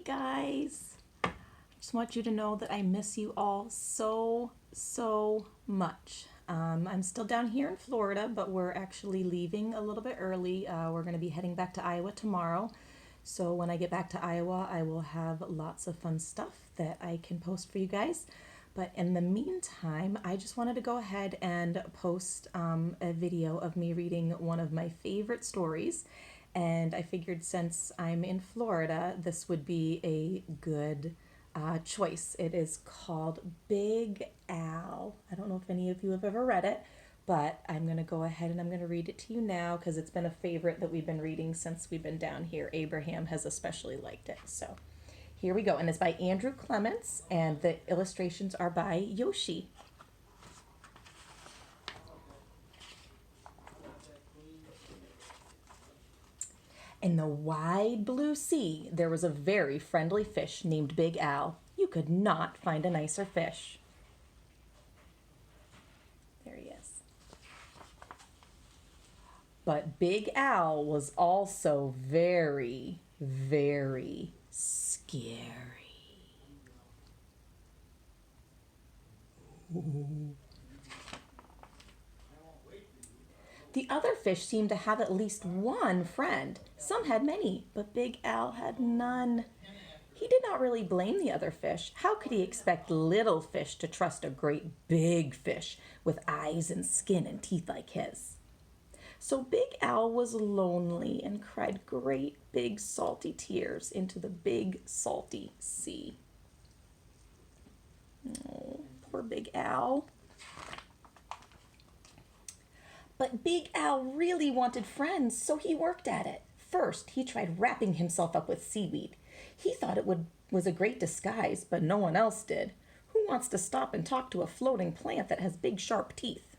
guys. I just want you to know that I miss you all so much. I'm still down here in Florida, but we're actually leaving a little bit early. We're going to be heading back to Iowa tomorrow. So when I get back to Iowa, I will have lots of fun stuff that I can post for you guys. But in the meantime, I just wanted to go ahead and post a video of me reading one of my favorite stories. And I figured since I'm in Florida, this would be a good choice. It is called Big Al. I don't know if any of you have ever read it, but I'm going to go ahead and I'm going to read it to you now because it's been a favorite that we've been reading since we've been down here. Abraham has especially liked it. So here we go. And it's by Andrew Clements, and the illustrations are by Yoshi. In the wide blue sea, there was a very friendly fish named Big Al. You could not find a nicer fish. There he is. But Big Al was also very scary. Ooh. The other fish seemed to have at least one friend. Some had many, but Big Al had none. He did not really blame the other fish. How could he expect little fish to trust a great big fish with eyes and skin and teeth like his? So Big Al was lonely and cried great big salty tears into the big salty sea. Oh, poor Big Al. But Big Al really wanted friends, so he worked at it. First, he tried wrapping himself up with seaweed. He thought it was a great disguise, but no one else did. Who wants to stop and talk to a floating plant that has big, sharp teeth?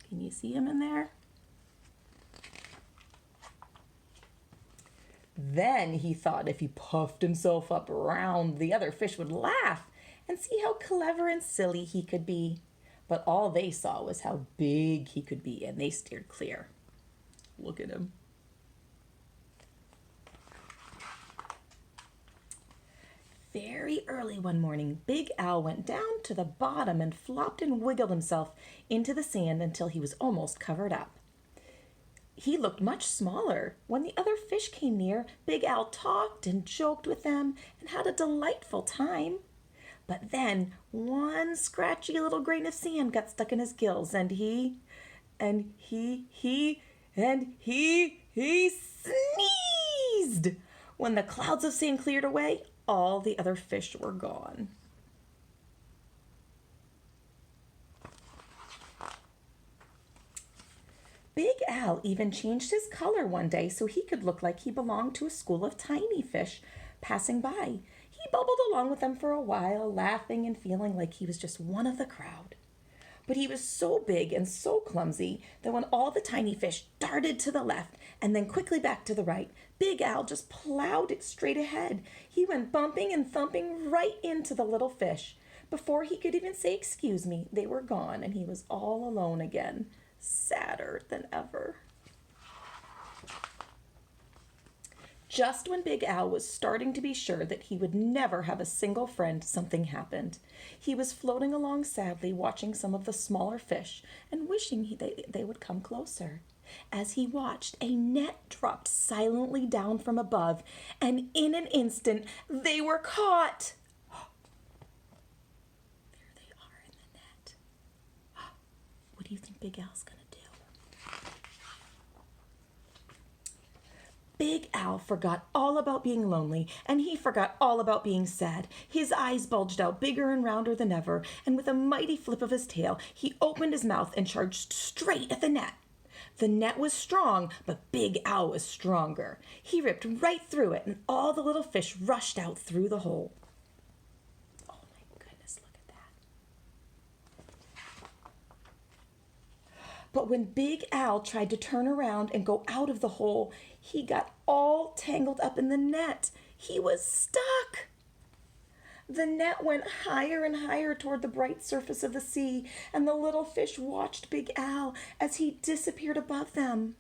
Can you see him in there? Then he thought if he puffed himself up around, the other fish would laugh and see how clever and silly he could be. But all they saw was how big he could be, and they steered clear. Look at him. Very early one morning, Big Al went down to the bottom and flopped and wiggled himself into the sand until he was almost covered up. He looked much smaller. When the other fish came near, Big Al talked and joked with them and had a delightful time. But then one scratchy little grain of sand got stuck in his gills, and he sneezed. When the clouds of sand cleared away, all the other fish were gone. Big Al even changed his color one day so he could look like he belonged to a school of tiny fish passing by. He bubbled along with them for a while, laughing and feeling like he was just one of the crowd. But he was so big and so clumsy that when all the tiny fish darted to the left and then quickly back to the right, Big Al just plowed it straight ahead. He went bumping and thumping right into the little fish. Before he could even say, "Excuse me," they were gone, and he was all alone again, sadder than ever. Just when Big Al was starting to be sure that he would never have a single friend, something happened. He was floating along sadly, watching some of the smaller fish and wishing they would come closer. As he watched, a net dropped silently down from above, and in an instant, they were caught. There they are in the net. What do you think Big Al's gonna do? Big Al forgot all about being lonely, and he forgot all about being sad. His eyes bulged out bigger and rounder than ever, and with a mighty flip of his tail, he opened his mouth and charged straight at the net. The net was strong, but Big Al was stronger. He ripped right through it, and all the little fish rushed out through the hole. Oh my goodness, look at that. But when Big Al tried to turn around and go out of the hole, he got all tangled up in the net. He was stuck. The net went higher and higher toward the bright surface of the sea, and the little fish watched Big Al as he disappeared above them.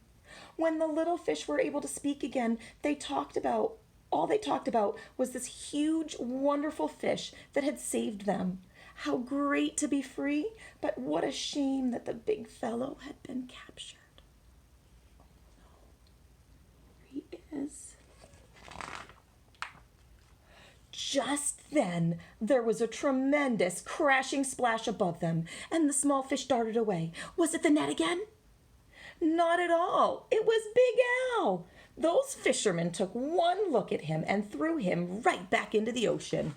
When the little fish were able to speak again, they talked about All they talked about was this huge, wonderful fish that had saved them. How great to be free, but what a shame that the big fellow had been captured. He is. Just then, there was a tremendous crashing splash above them, and the small fish darted away. Was it the net again? Not at all. It was Big Al. Those fishermen took one look at him and threw him right back into the ocean.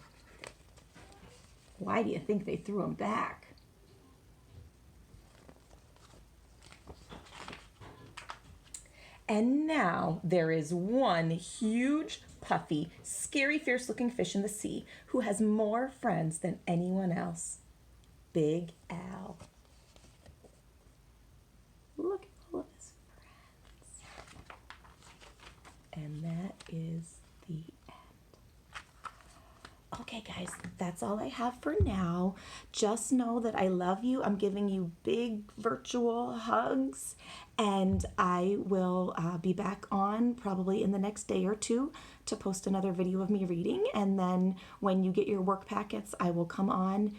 Why do you think they threw him back? And now there is one huge, puffy, scary, fierce-looking fish in the sea who has more friends than anyone else. Big Al. Look at all of his friends. And that is the end. Okay, guys, that's all I have for now. Just know that I love you. I'm giving you big virtual hugs, and I will be back on probably in the next day or two to post another video of me reading. And then when you get your work packets, I will come on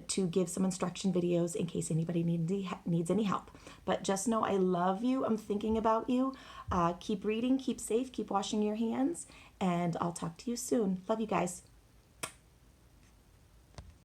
to give some instruction videos in case anybody needs any help. But just know I love you. I'm thinking about you. Keep reading, keep safe, keep washing your hands, and I'll talk to you soon. Love you guys.